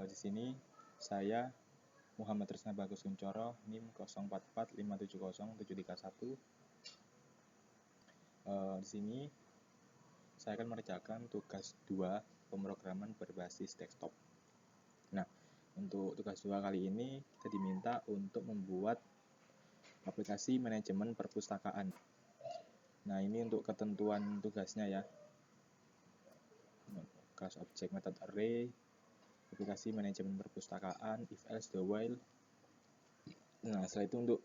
Di sini saya Muhammad Trisna Bagus Kuncoro, NIM 0445707331. Di sini saya akan mengerjakan tugas 2 pemrograman berbasis desktop. Nah, untuk tugas 2 kali ini kita diminta untuk membuat aplikasi manajemen perpustakaan. Nah, ini untuk ketentuan tugasnya ya. Class object method array, aplikasi manajemen perpustakaan, if else the while. Nah, setelah itu untuk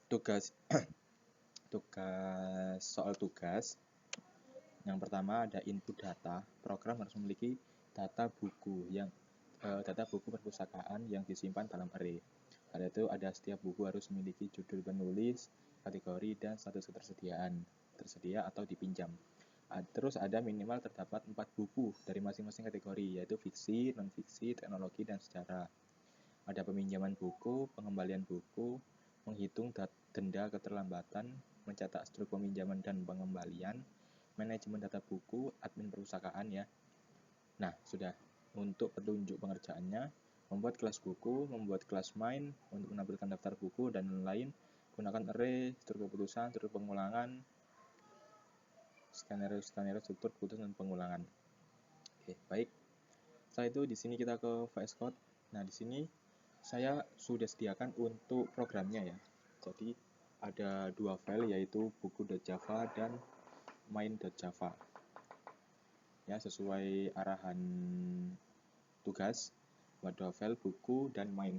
tugas soal tugas yang pertama ada input data. Program harus memiliki data buku perpustakaan yang disimpan dalam array. Pada itu ada setiap buku harus memiliki judul penulis, kategori, dan status ketersediaan, tersedia atau dipinjam. Terus ada minimal terdapat 4 buku dari masing-masing kategori, yaitu fiksi, non-fiksi, teknologi, dan sejarah. Ada peminjaman buku, pengembalian buku, menghitung denda keterlambatan, mencetak struk peminjaman dan pengembalian, manajemen data buku, admin perpustakaan ya. Nah, sudah. Untuk petunjuk pengerjaannya, membuat kelas buku, membuat kelas main untuk menampilkan daftar buku dan lain-lain, gunakan array, struktur keputusan, struktur pengulangan, skenario, struktur keputusan dan pengulangan. Oke, baik. Setelah itu di sini kita ke VS Code. Nah, di sini saya sudah sediakan untuk programnya ya. Jadi ada 2 file yaitu buku.java dan main.java. Ya, sesuai arahan tugas, buat 2 file buku dan main.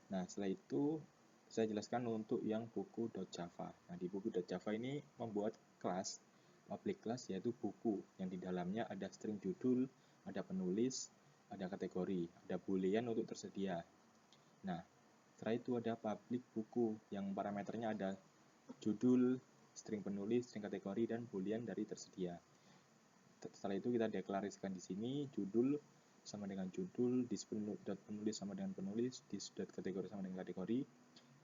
Nah, setelah itu saya jelaskan untuk yang buku.java. Nah, di buku.java ini membuat kelas, public class yaitu buku, yang di dalamnya ada string judul, ada penulis, ada kategori, ada boolean untuk tersedia. Nah, setelah itu ada public buku yang parameternya ada judul, string penulis, string kategori, dan boolean dari tersedia. Setelah itu kita deklarasikan di sini judul sama dengan judul, dis.penulis sama dengan penulis, dis.kategori sama dengan kategori,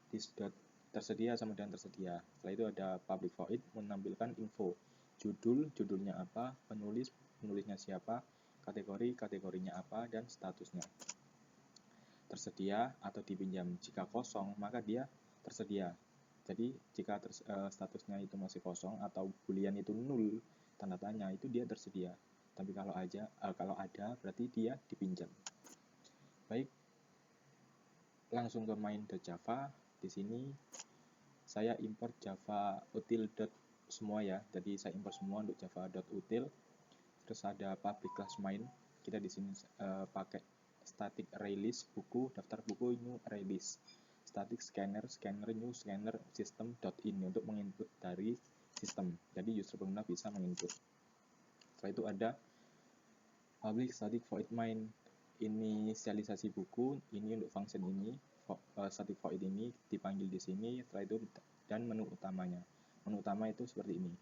dis.tersedia sama dengan tersedia. Setelah itu ada public void menampilkan info judul, judulnya apa, penulis, penulisnya siapa, kategori, kategorinya apa, dan statusnya. Tersedia atau dipinjam. Jika kosong, maka dia tersedia. Jadi jika statusnya itu masih kosong atau boolean itu nul, tanda tanya, itu dia tersedia. Tapi kalau ada berarti dia dipinjam. Baik, langsung ke main.java. Di sini saya import java util semua ya. Jadi saya import semua untuk java.util. Terus ada public class main. Kita di sini pakai static array list buku, daftar buku new array list. Static scanner new scanner system.in untuk menginput dari sistem. Jadi user pengguna bisa menginput. Setelah itu ada public static void main, inisialisasi buku, ini untuk function ini, static void ini dipanggil di sini. Setelah itu dan menu utamanya. Menu utama itu seperti ini.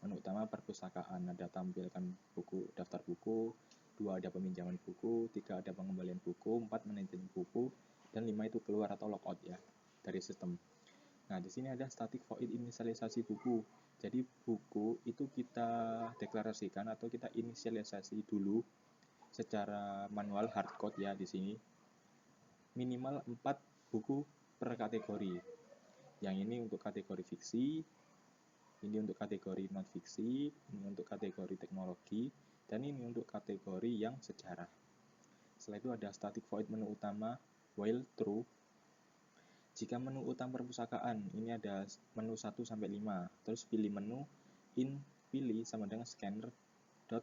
Menu utama perpustakaan, ada tampilkan buku, daftar buku, 2 ada peminjaman buku, 3 ada pengembalian buku, 4 manajemen buku, dan 5 itu keluar atau logout ya dari sistem. Nah, di sini ada static void inisialisasi buku. Jadi buku itu kita deklarasikan atau kita inisialisasi dulu secara manual hardcode ya di sini. Minimal 4 buku per kategori. Yang ini untuk kategori fiksi, ini untuk kategori non fiksi, ini untuk kategori teknologi, dan ini untuk kategori yang sejarah. Setelah itu ada static void menu utama while true. Jika menu utama perpustakaan, ini ada menu 1 sampai 5. Terus pilih menu in, pilih sama dengan scanner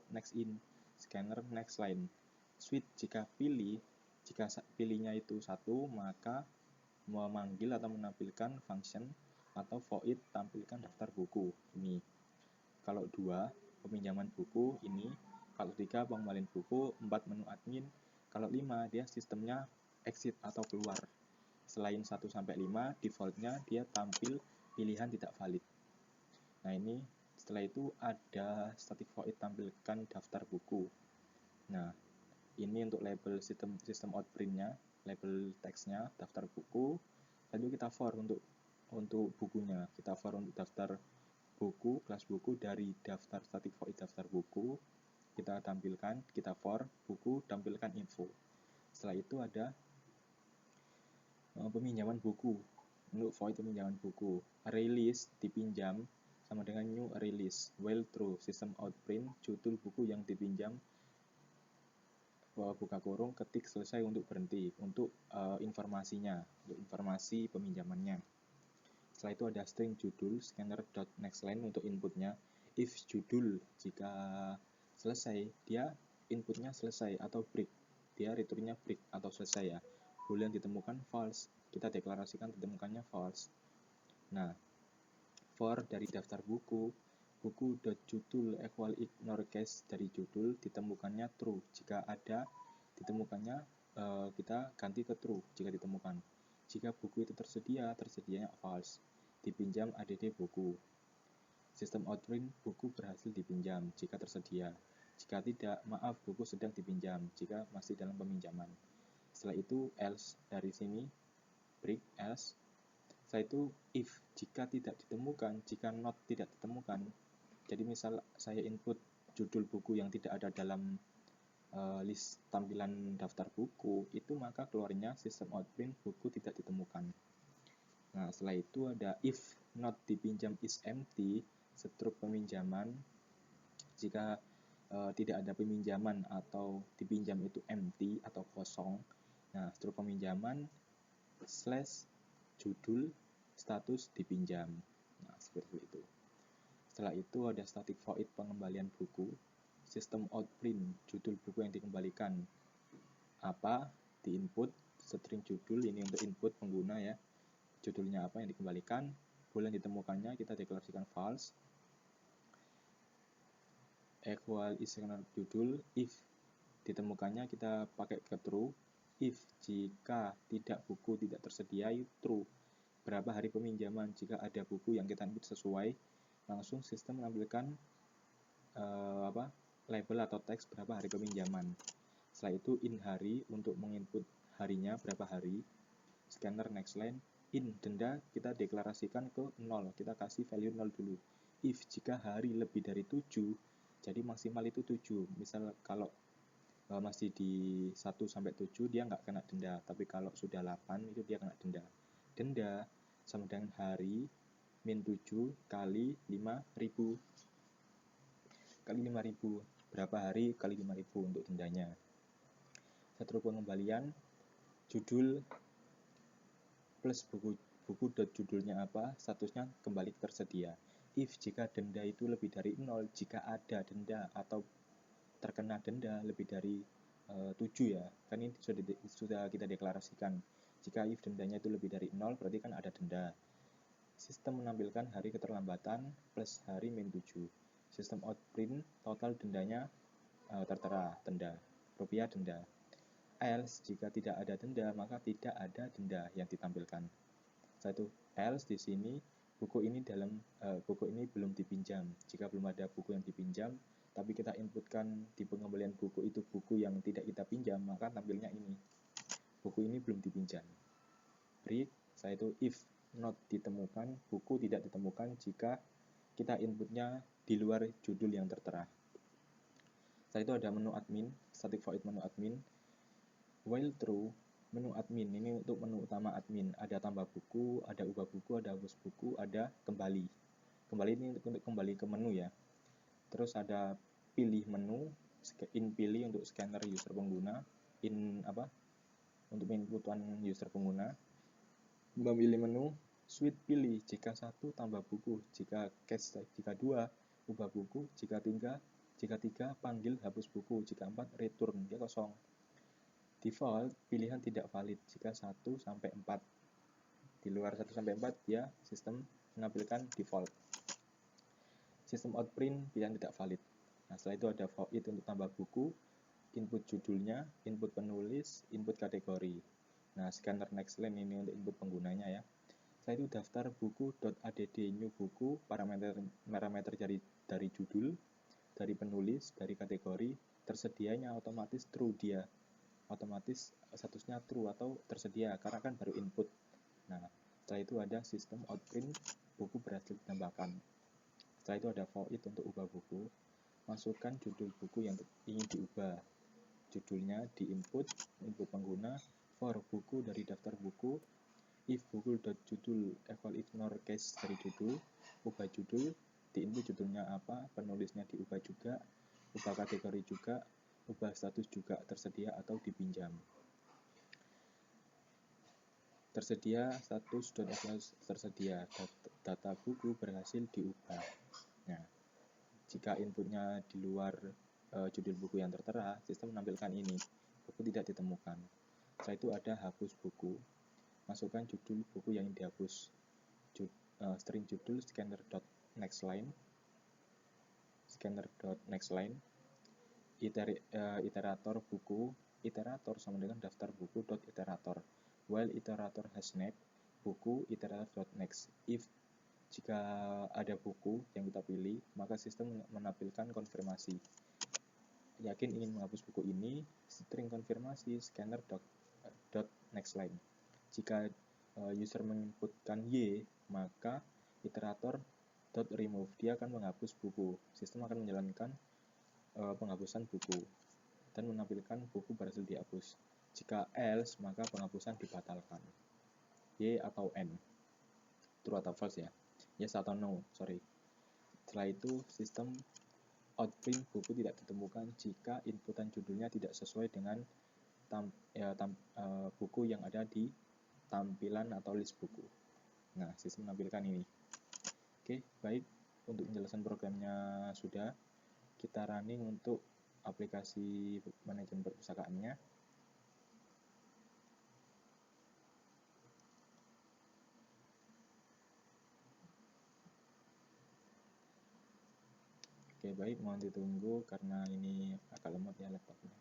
next in, scanner next line. Switch jika pilihnya itu 1, maka memanggil atau menampilkan function atau void tampilkan daftar buku ini. Kalau 2 peminjaman buku ini, kalau 3 pengembalian buku, 4 menu admin, kalau 5 dia sistemnya exit atau keluar. Selain 1 sampai 5 defaultnya dia tampil pilihan tidak valid. Nah, ini setelah itu ada static void tampilkan daftar buku. Nah, ini untuk label sistem out print-nya, label teksnya, daftar buku. Lalu kita for untuk bukunya. Kita for untuk daftar buku, kelas buku dari daftar static void daftar buku. kita tampilkan, kita for buku, tampilkan info. Setelah itu ada peminjaman buku. Untuk void peminjaman buku, release dipinjam sama dengan new release. While true, system out print judul buku yang dipinjam, buka kurung, ketik selesai untuk berhenti, untuk informasinya, untuk informasi peminjamannya. Setelah itu ada string judul, scanner.nextLine untuk inputnya. If judul, jika selesai, dia inputnya selesai atau break, dia returnnya break atau selesai ya. Boolean ditemukan false, kita deklarasikan ditemukannya false. Nah, for dari daftar buku, buku.judul equal ignore case dari judul ditemukannya true. Jika ada ditemukannya, kita ganti ke true jika ditemukan. Jika buku itu tersedianya false. Dipinjam add buku. Sistem outprint buku berhasil dipinjam jika tersedia. Jika tidak, maaf buku sedang dipinjam jika masih dalam peminjaman. Setelah itu else, dari sini break else. Setelah itu if, jika tidak ditemukan, jika not tidak ditemukan. Jadi misal saya input judul buku yang tidak ada dalam list tampilan daftar buku, itu maka keluarnya sistem outprint buku tidak ditemukan. Nah, setelah itu ada if not dipinjam is empty, struk peminjaman. Jika tidak ada peminjaman atau dipinjam itu empty atau kosong. Nah, struk peminjaman slash judul status dipinjam. Nah, seperti itu. Setelah itu ada static void pengembalian buku. Sistem outprint judul buku yang dikembalikan apa, di input string judul, ini untuk input pengguna ya, judulnya apa yang dikembalikan, boolean ditemukannya kita deklarasikan false, equal isenar judul, if ditemukannya kita pakai ke true, if jika tidak buku tidak tersedia itu true. Berapa hari peminjaman, jika ada buku yang kita input sesuai, langsung sistem menampilkan label atau teks berapa hari peminjaman. Setelah itu in hari untuk menginput harinya berapa hari. Scanner next line, in denda kita deklarasikan ke 0, kita kasih value 0 dulu. If jika hari lebih dari 7, jadi maksimal itu 7. Misal kalau masih di 1 sampai 7 dia nggak kena denda, tapi kalau sudah 8 itu dia kena denda. Denda sama dengan hari min 7 kali 5.000 kali 5.000. Berapa hari kali 5.000 untuk dendanya. Satu pengembalian judul plus buku judulnya apa, statusnya kembali tersedia. If jika denda itu lebih dari 0, jika ada denda atau terkena denda lebih dari 7 ya, kan ini sudah kita deklarasikan. Jika if dendanya itu lebih dari 0 berarti kan ada denda. Sistem menampilkan hari keterlambatan plus hari min 7. Sistem outprint total dendanya tertera denda, rupiah denda. Else jika tidak ada denda maka tidak ada denda yang ditampilkan. Satu else di sini buku ini belum dipinjam. Jika belum ada buku yang dipinjam tapi kita inputkan di pengembalian buku itu buku yang tidak kita pinjam, maka tampilnya ini buku ini belum dipinjam. Break, saya itu if not ditemukan, buku tidak ditemukan jika kita inputnya di luar judul yang tertera. Setelah itu ada menu admin, static void menu admin. While true, menu admin ini untuk menu utama admin, ada tambah buku, ada ubah buku, ada hapus buku, ada kembali. Kembali ini untuk kembali ke menu ya. Terus ada pilih menu, in pilih untuk scanner user pengguna, untuk inputan user pengguna. Memilih menu, switch pilih, jika 1 tambah buku, jika cache, jika 2 ubah buku, jika 3 panggil hapus buku, jika 4 return, dia kosong. Default, pilihan tidak valid jika 1 sampai 4. Di luar 1 sampai 4 dia sistem menampilkan default. Sistem outprint pilihan tidak valid. Nah, setelah itu ada void untuk tambah buku, input judulnya, input penulis, input kategori. Nah, scanner next line ini untuk input penggunanya ya. Setelah itu daftar buku.add new buku, parameter dari judul, dari penulis, dari kategori, tersedianya otomatis true dia. Otomatis statusnya true atau tersedia karena kan baru input. Nah, setelah itu ada sistem outprint buku berhasil ditambahkan. Setelah itu ada void untuk ubah buku. Masukkan judul buku yang ingin diubah. Judulnya di input pengguna, for buku dari daftar buku, if buku.judul equal ignore case dari judul, ubah judul, di input judulnya apa, penulisnya diubah juga, ubah kategori juga, ubah status juga tersedia atau dipinjam. Tersedia status tersedia, data buku berhasil diubah. Nah, jika inputnya di luar judul buku yang tertera, sistem menampilkan ini, buku tidak ditemukan. Setelah itu ada hapus buku, masukkan judul buku yang dihapus, string judul scanner.nextLine, iterator buku, iterator sama dengan daftar buku.iterator, while iterator has name, buku iterator.next. If jika ada buku yang kita pilih, maka sistem menampilkan konfirmasi. Yakin ingin menghapus buku ini, string konfirmasi scanner.nextLine. Jika user menginputkan Y, maka iterator.remove, dia akan menghapus buku. Sistem akan menjalankan penghapusan buku dan menampilkan buku berhasil dihapus. Jika else, maka penghapusan dibatalkan. Y atau N, true atau false ya, yes atau no, sorry. Setelah itu sistem outprint buku tidak ditemukan jika inputan judulnya tidak sesuai dengan buku yang ada di tampilan atau list buku. Nah, sistem menampilkan ini. Oke, baik. Untuk penjelasan programnya sudah. Kita running untuk aplikasi manajemen perpustakaannya. Oke, baik. Mohon ditunggu karena ini agak lemot ya laptopnya.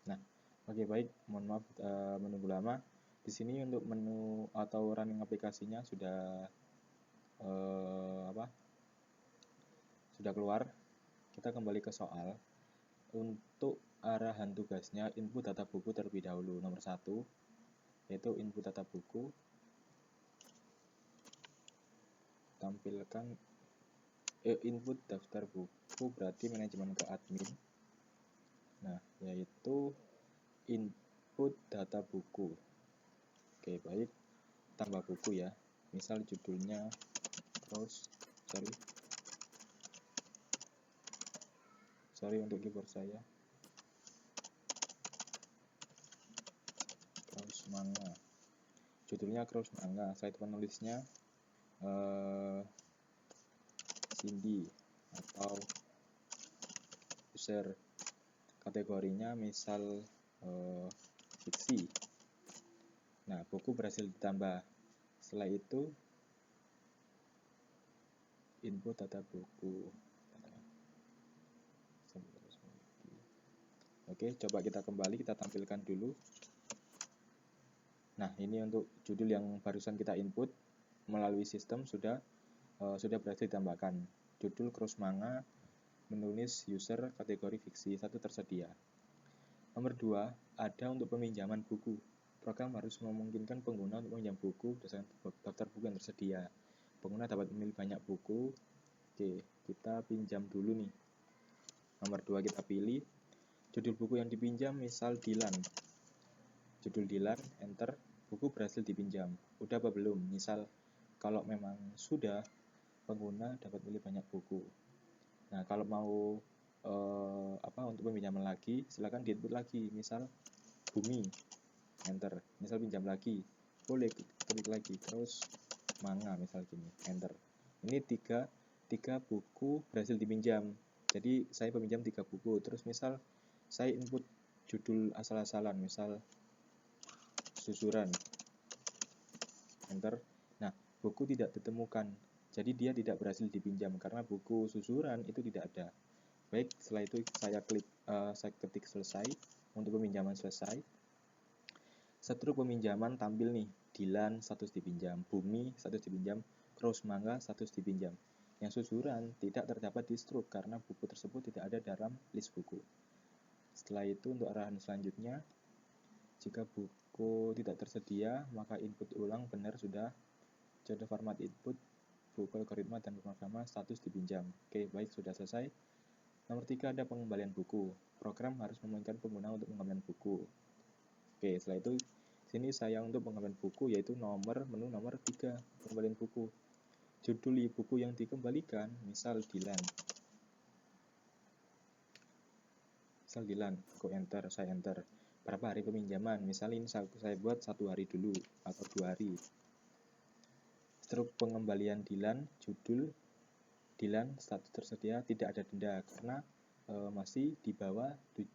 Nah, oke, baik. Mohon maaf menunggu lama. Di sini untuk menu atau running aplikasinya sudah sudah keluar. Kita kembali ke soal. Untuk arahan tugasnya, input data buku terlebih dahulu. Nomor 1, yaitu input data buku. Tampilkan input daftar buku berarti manajemen ke admin. Nah, yaitu input data buku. Oke, baik. Tambah buku ya. Misal judulnya sorry untuk keyboard saya. Cross Manga. Judulnya Cross Manga. Site penulisnya Cindy atau user. Kategorinya misal fiksi. Nah, buku berhasil ditambah. Setelah itu input data buku. Oke, coba kita kembali, kita tampilkan dulu. Nah, ini untuk judul yang barusan kita input melalui sistem sudah berhasil ditambahkan. Judul Cross Manga, menulis user, kategori fiksi, 1 tersedia. Nomor 2, ada untuk peminjaman buku. Program harus memungkinkan pengguna untuk meminjam buku berdasarkan daftar buku yang tersedia. Pengguna dapat memilih banyak buku. Oke, kita pinjam dulu nih. Nomor 2 kita pilih. Judul buku yang dipinjam misal Dilan. judul Dilan, enter, buku berhasil dipinjam. Udah apa belum? Misal kalau memang sudah, pengguna dapat pilih banyak buku. Nah, kalau mau untuk peminjaman lagi, silakan di-input lagi. Misal Bumi, enter. Misal pinjam lagi, boleh klik lagi. Terus manga misal gini, enter. Ini tiga buku berhasil dipinjam. Jadi saya peminjam 3 buku. Terus misal saya input judul asal-asalan, misal susuran, enter. Nah, buku tidak ditemukan, jadi dia tidak berhasil dipinjam karena buku susuran itu tidak ada. Baik, setelah itu saya ketik selesai. Untuk peminjaman selesai, setruk peminjaman tampil nih, Dilan status dipinjam, Bumi status dipinjam, Cross Manga status dipinjam. Yang susuran tidak terdapat di struk karena buku tersebut tidak ada dalam list buku. Setelah itu untuk arahan selanjutnya, jika buku tidak tersedia, maka input ulang benar sudah. Contoh format input, buku algoritma dan pemrograman status dipinjam. Oke, baik, sudah selesai. Nomor 3 ada pengembalian buku. Program harus memungkinkan pengguna untuk mengembalikan buku. Oke, setelah itu sini saya untuk pengembalian buku yaitu menu nomor 3, pengembalian buku. Judul buku yang dikembalikan, misal Dilan. Misal Dilan, aku enter, saya enter. Berapa hari peminjaman? Misal ini saya buat 1 hari dulu atau 2 hari. Struk pengembalian Dilan, judul Dilan status tersedia, tidak ada denda karena masih di bawah 8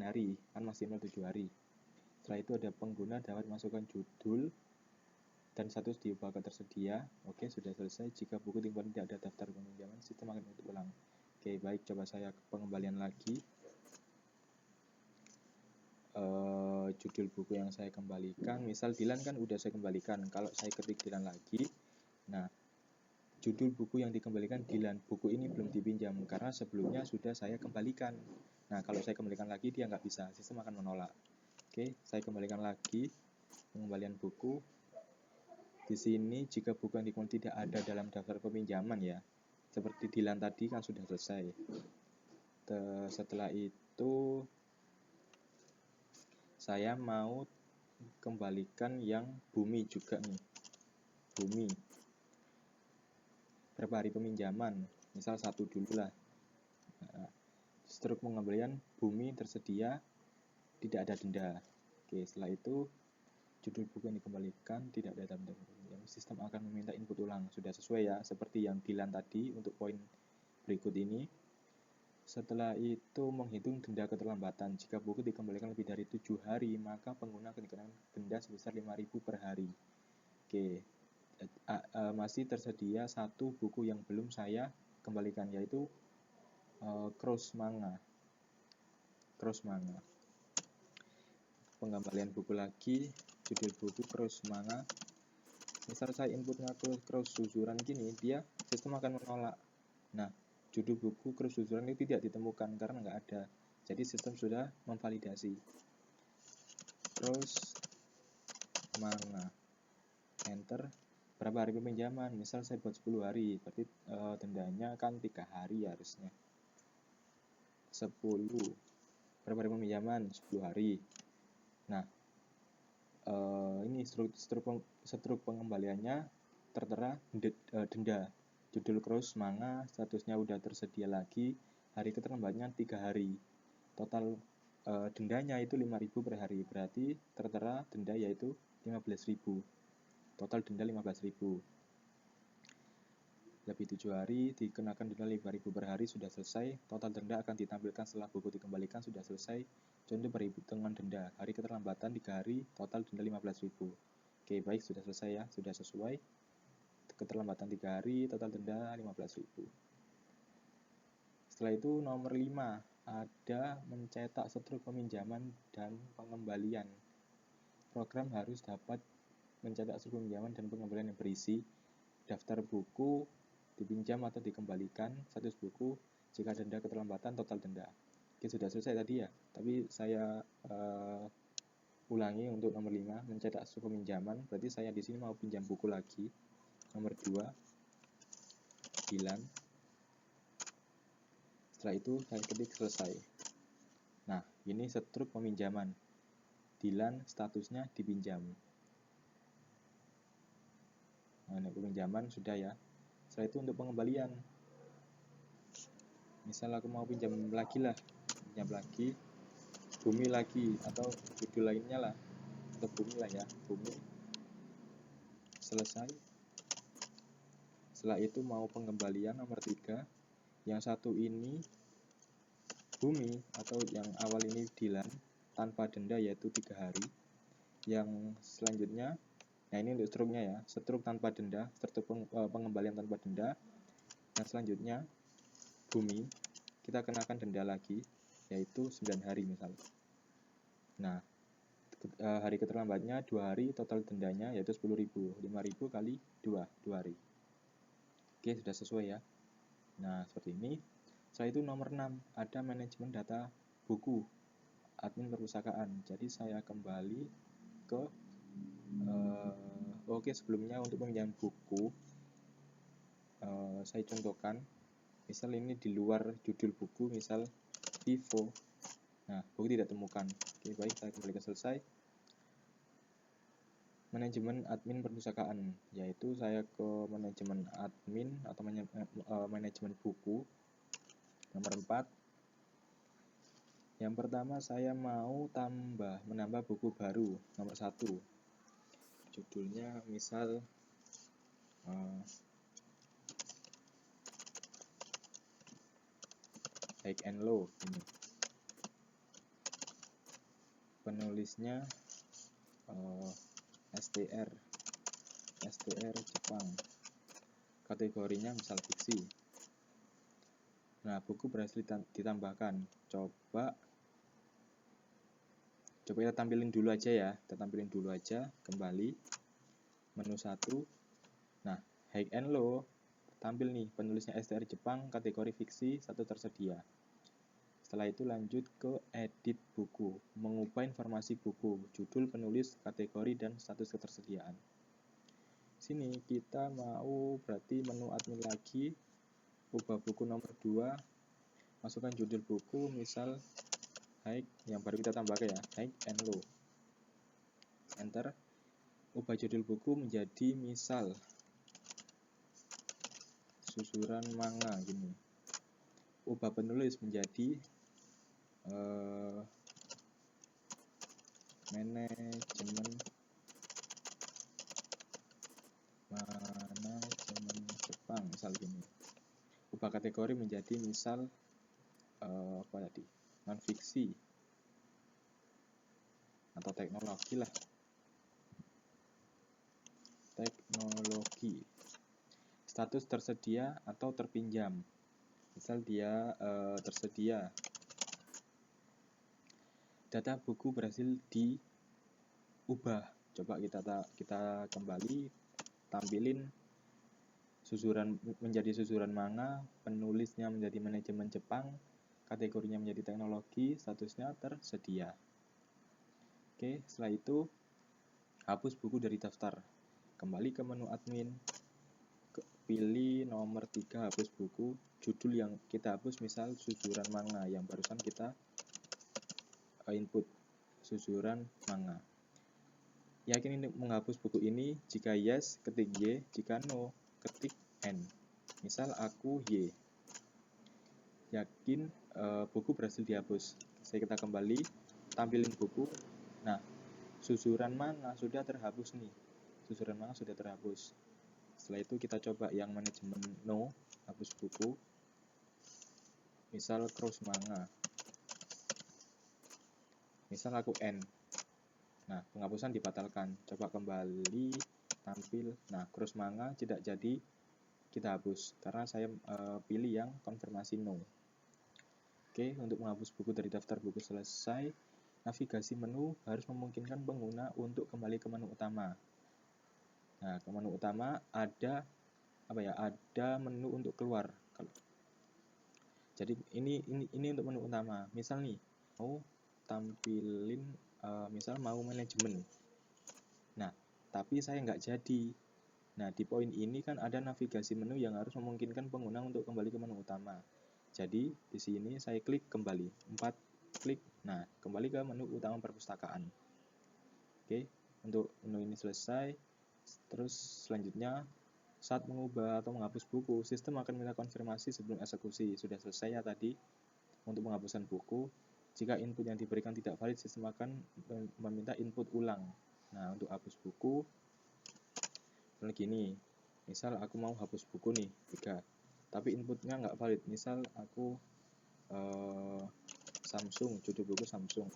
hari, kan maksimal 7 hari. Setelah itu ada pengguna dapat masukkan judul dan status di buku tersedia. Oke, sudah selesai. Jika buku timbul tidak ada daftar peminjaman, sistem akan input ulang. Oke, baik, coba saya pengembalian lagi. Judul buku yang saya kembalikan, misal Dilan kan udah saya kembalikan. Kalau saya ketik Dilan lagi, nah judul buku yang dikembalikan Dilan, buku ini belum dipinjam karena sebelumnya sudah saya kembalikan. Nah, kalau saya kembalikan lagi dia nggak bisa, sistem akan menolak. Oke, saya kembalikan lagi pengembalian buku. Di sini jika buku yang dikembalikan tidak ada dalam daftar peminjaman ya, seperti Dilan tadi kan sudah selesai. Setelah itu saya mau kembalikan yang Bumi juga nih, Bumi. Berapa hari peminjaman? Misal 1 dulu lah. Nah, struk pengembalian Bumi tersedia, tidak ada denda. Oke, setelah itu judul buku yang dikembalikan tidak ada dalam daftar peminjam. Sistem akan meminta input ulang. Sudah sesuai ya, seperti yang Dilan tadi untuk poin berikut ini. Setelah itu menghitung denda keterlambatan. Jika buku dikembalikan lebih dari 7 hari, maka pengguna akan dikenakan denda sebesar 5.000 per hari. Oke, masih tersedia 1 buku yang belum saya kembalikan, yaitu Cross Manga. Pengembalian buku lagi, judul buku Cross Manga. Misal saya inputnya Cross susuran gini, dia sistem akan menolak. Nah, judul buku Cross susuran ini tidak ditemukan karena nggak ada. Jadi sistem sudah memvalidasi. Cross Manga, enter. Berapa hari peminjaman? Misal saya buat 10 hari, berarti dendanya kan 3 hari harusnya. 10. Berapa hari peminjaman? 10 hari. Nah, ini struk pengembaliannya tertera denda. Judul Cross Manga, statusnya udah tersedia lagi, hari keterlambatannya 3 hari. Total dendanya itu 5.000 per hari, berarti tertera denda yaitu 15.000. Total denda 15.000. Lebih 7 hari, dikenakan denda 5.000 per hari, sudah selesai. Total denda akan ditampilkan setelah buku dikembalikan, sudah selesai. Contoh perhitungan denda, hari keterlambatan 3 hari, total denda 15.000. Oke, baik, sudah selesai ya, sudah sesuai. Keterlambatan 3 hari, total denda 15.000. Setelah itu nomor 5, ada mencetak struk peminjaman dan pengembalian. Program harus dapat mencetak struk peminjaman dan pengembalian yang berisi daftar buku dipinjam atau dikembalikan, status buku, jika denda keterlambatan, total denda. Oke, sudah selesai tadi ya, tapi saya ulangi untuk nomor 5, mencetak struk peminjaman. Berarti saya di sini mau pinjam buku lagi. Nomor 2, Dilan. Setelah itu saya ketik selesai. Nah, Ini struk peminjaman. Dilan statusnya dipinjam. Nah, ini peminjaman sudah ya. Setelah itu untuk pengembalian. Misal aku mau pinjam lagi lah, pinjam lagi, bumi lagi, atau judul lainnya lah, atau bumi lah ya, bumi. Selesai. Setelah itu mau pengembalian nomor 3. Yang satu ini bumi, atau yang awal ini dilan, tanpa denda yaitu 3 hari. Yang selanjutnya, nah ini untuk struknya ya, struk tanpa denda, struk pengembalian tanpa denda. Yang selanjutnya bumi, kita kenakan denda lagi, yaitu 9 hari misalnya. Nah, hari keterlambatnya 2 hari, total dendanya yaitu 10.000, 5.000 kali 2 hari. Oke, sudah sesuai ya. Nah, seperti ini. Setelah itu nomor 6, ada manajemen data buku, admin perpustakaan. Jadi saya kembali ke sebelumnya untuk peminjaman buku, saya contohkan, misal ini di luar judul buku, misal Vivo. Nah, buku tidak temukan. Oke, baik, saya kembali ke selesai. Manajemen admin perpustakaan, yaitu saya ke manajemen admin atau manajemen buku. Nomor 4. Yang pertama saya mau menambah buku baru. Nomor 1. Judulnya misal High and Low ini. Penulisnya STR Jepang. Kategorinya misal fiksi. Nah, buku berhasil ditambahkan. Coba kita tampilin dulu aja ya. Kita tampilin dulu aja. Kembali menu 1. Nah, High and Low tampil nih, penulisnya STR Jepang, kategori fiksi, 1 tersedia. Setelah itu lanjut ke edit buku, mengubah informasi buku, judul, penulis, kategori, dan status ketersediaan. Sini kita mau berarti menu admin lagi, ubah buku nomor 2, masukkan judul buku, misal High, yang baru kita tambahkan ya, High and Low. Enter. Ubah judul buku menjadi misal susuran manga gini. Ubah penulis menjadi manajemen Jepang misal gini. Ubah kategori menjadi misal non fiksi atau teknologi lah, teknologi. Status tersedia atau terpinjam, misal dia tersedia. Data buku berhasil diubah. Coba kita kembali, tampilin susuran menjadi susuran manga, penulisnya menjadi manajemen Jepang, kategorinya menjadi teknologi, statusnya tersedia. Oke, setelah itu hapus buku dari daftar. Kembali ke menu admin, pilih nomor 3, hapus buku. Judul yang kita hapus misal susuran manga, yang barusan kita input susuran manga. Yakin untuk menghapus buku ini? Jika yes, ketik Y. Jika no, ketik N. Misal aku Y. Yakin buku berhasil dihapus. Kita kembali, tampilin buku. Nah, susuran manga sudah terhapus nih. Susuran manga sudah terhapus. Setelah itu kita coba yang manajemen no, hapus buku. Misal cross manga. Misal aku N. Nah, penghapusan dibatalkan. Coba kembali, tampil. Nah, cross manga tidak jadi kita hapus karena saya pilih yang konfirmasi no. Oke, untuk menghapus buku dari daftar buku selesai. Navigasi menu harus memungkinkan pengguna untuk kembali ke menu utama. Nah, ke menu utama ada ada menu untuk keluar. Jadi ini untuk menu utama. Misal nih, mau tampilin misal mau manajemen. Nah, tapi saya nggak jadi. Nah, di poin ini kan ada navigasi menu yang harus memungkinkan pengguna untuk kembali ke menu utama. Jadi, di sini saya klik kembali. 4 klik Nah, kembali ke menu utama perpustakaan. Oke, untuk menu ini selesai. Terus selanjutnya, saat mengubah atau menghapus buku, sistem akan minta konfirmasi sebelum eksekusi. Sudah selesai ya tadi untuk penghapusan buku. Jika input yang diberikan tidak valid, sistem akan meminta input ulang. Nah, untuk hapus buku, misalnya gini, misal aku mau hapus buku nih 3, tapi inputnya nggak valid. Misal aku Samsung, judul buku Samsung,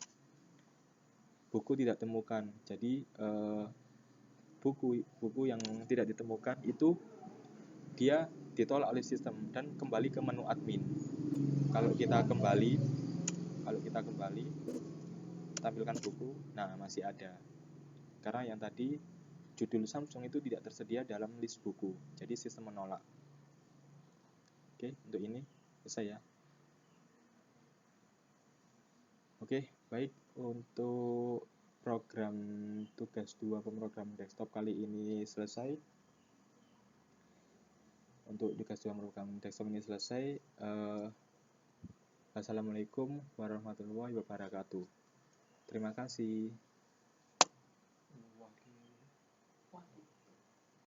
buku tidak temukan. Jadi buku yang tidak ditemukan itu dia ditolak oleh sistem dan kembali ke menu admin. Kalau kita kembali tampilkan buku, nah masih ada. Karena yang tadi judul Samsung itu tidak tersedia dalam list buku, jadi sistem menolak. Oke, untuk ini selesai ya. Oke, baik, untuk program tugas 2 pemrograman desktop kali ini selesai. Untuk tugas 2 pemrograman desktop ini selesai. Assalamualaikum warahmatullahi wabarakatuh. Terima kasih.